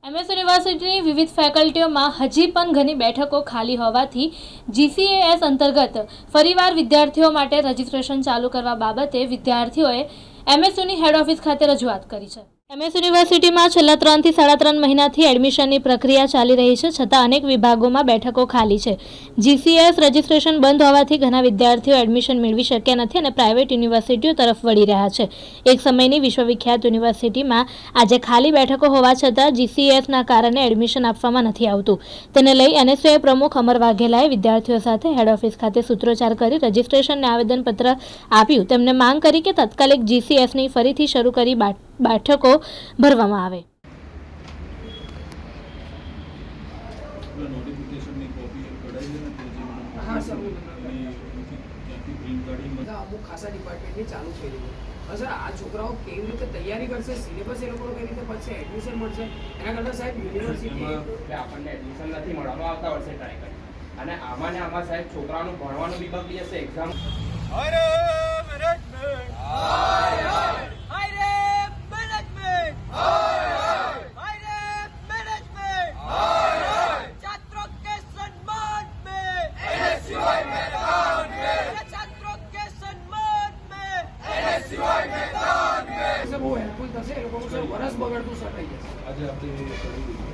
MS યુનિવર્સિટીની વિવિધ ફેકલ્ટીઓમાં હજી પણ ઘણી બેઠકો ખાલી હોવાથી જીસીએએસ અંતર્ગત ફરીવાર વિદ્યાર્થીઓ માટે રજીસ્ટ્રેશન ચાલુ કરવા બાબતે વિદ્યાર્થીઓએ એમએસયુની હેડ ઓફિસ ખાતે રજૂઆત કરી છે। એમએસ યુનિવર્સિટીમાં છેલ્લા 3 થી 3.5 મહિનાથી એડમિશનની પ્રક્રિયા ચાલી રહી છે, છતાં અનેક વિભાગોમાં બેઠકો ખાલી છે। જીસીએએસ રજીસ્ટ્રેશન બંધ હોવાથી ઘણા વિદ્યાર્થીઓ એડમિશન મેળવી શક્યા નથી અને પ્રાઇવેટ યુનિવર્સિટીઓ તરફ વળી રહ્યા છે। એક સમયની વિશ્વવિખ્યાત યુનિવર્સિટીમાં આજે ખાલી બેઠકો હોવા છતાં જીસીએએસના કારણે એડમિશન આપવામાં નથી આવતું। તેને લઈ એનએસયુઆઈ પ્રમુખ અમર વાઘેલાએ વિદ્યાર્થીઓ સાથે હેડ ઓફિસ ખાતે સૂત્રોચ્ચાર કરી રજીસ્ટ્રેશનને આવેદનપત્ર આપ્યું। તેમણે માંગ કરી કે તાત્કાલિક જીસીએએસની ફરીથી શરૂ કરી બેઠકો ભરવામાં આવે। અમુક ખાસા ડિપાર્ટમેન્ટની ચાલુ થઈ રહી છે। સર, આ છોકરાઓ કેવી રીતે તૈયારી કરશે, સિલેબસ એ લોકોનો કઈ રીતે પડશે, એડમિશન મળશે? એના કરતાં સાહેબ યુનિવર્સિટી આપણને એડમિશન નથી મળવાનું, આવતા વર્ષે ટ્રાય કરી અને આમાં ને આમાં સાહેબ છોકરાઓનું ભણવાનું બી બગડી જશે। એક્ઝામ બહુ હેલ્પફુલ થશે। એ લોકોનું સર વરસ બગડતું સર થઈ જશે।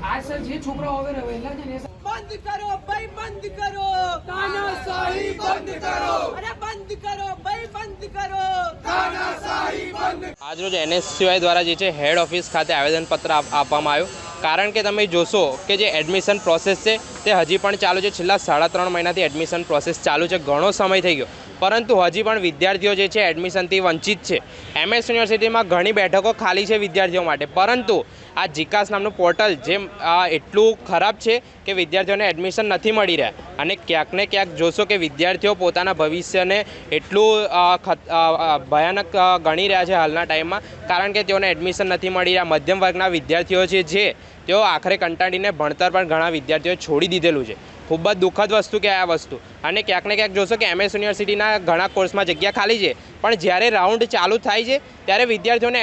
આ સર જે છોકરાઓ હવે રહેલા છે ને બંધ કરો ભાઈ, બંધ કરો તાનાશાહી બંધ કરો, અરે બંધ કરો ભાઈ, બંધ કરો તાનાશાહી બંધ। આજરોજ એનએસયુઆઈ દ્વારા જે છે હેડ ઓફિસ ખાતે આવેદનપત્ર આપવામાં આવ્યું, કારણ કે તમે જોશો કે જે એડમિશન પ્રોસેસ છે તે હજી પણ ચાલુ છે। છેલ્લા 3.5 મહિનાથી એડમિશન પ્રોસેસ ચાલુ છે, ઘણો સમય થઈ ગયો, પરંતુ હજી પણ વિદ્યાર્થીઓ જે છે એડમિશનથી વંચિત છે। એમએસ યુનિવર્સિટીમાં ઘણી બેઠકો ખાલી છે વિદ્યાર્થીઓ માટે, પરંતુ આ જીકાસ નામનું પોર્ટલ જે એટલું ખરાબ છે કે વિદ્યાર્થીઓને એડમિશન નથી મળી રહ્યા અને ક્યાંક ને ક્યાંક જોશો કે વિદ્યાર્થીઓ પોતાના ભવિષ્યને એટલું ભયાનક ગણી રહ્યા છે હાલના ટાઈમમાં, કારણ કે તેઓને એડમિશન નથી મળી રહ્યા। મધ્યમ વર્ગના વિદ્યાર્થીઓ છે તેઓ આખરે કંટાળીને ભણતર પણ ઘણા વિદ્યાર્થીઓએ છોડી દીધેલું છે। ખૂબ જ દુઃખદ વસ્તુ કે આ વસ્તુ, અને ક્યાંક ને ક્યાંક જોશો કે એમએસ યુનિવર્સિટીના ઘણા કોર્સમાં જગ્યા ખાલી છે, પણ જ્યારે રાઉન્ડ ચાલુ થાય છે ત્યારે વિદ્યાર્થીઓને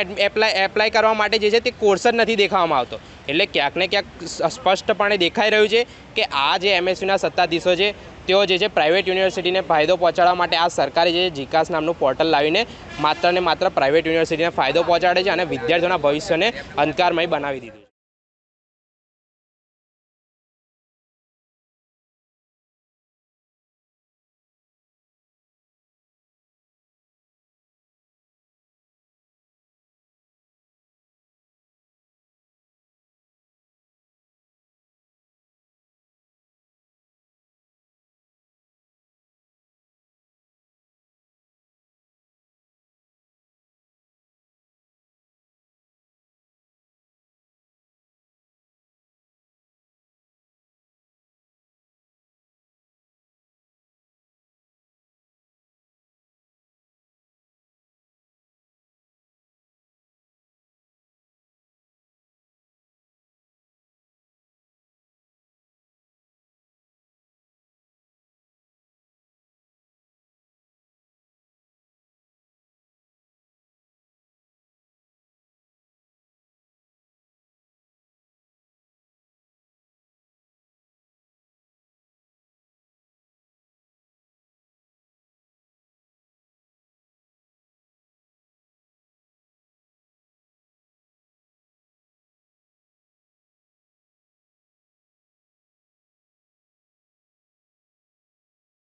એપ્લાય કરવા માટે જે છે તે કોર્સ જ નથી દેખાવામાં આવતો। એટલે ક્યાંક ને ક્યાંક સ્પષ્ટપણે દેખાઈ રહ્યું છે કે આ જે એમએસયુના સત્તાધીશો છે તેઓ જે છે પ્રાઇવેટ યુનિવર્સિટીને ફાયદો પહોંચાડવા માટે આ સરકારે જે જીકાસ નામનું પોર્ટલ લાવીને માત્ર ને માત્ર પ્રાઇવેટ યુનિવર્સિટીને ફાયદો પહોંચાડે છે અને વિદ્યાર્થીઓના ભવિષ્યને અંધકારમય બનાવી દીધું છે।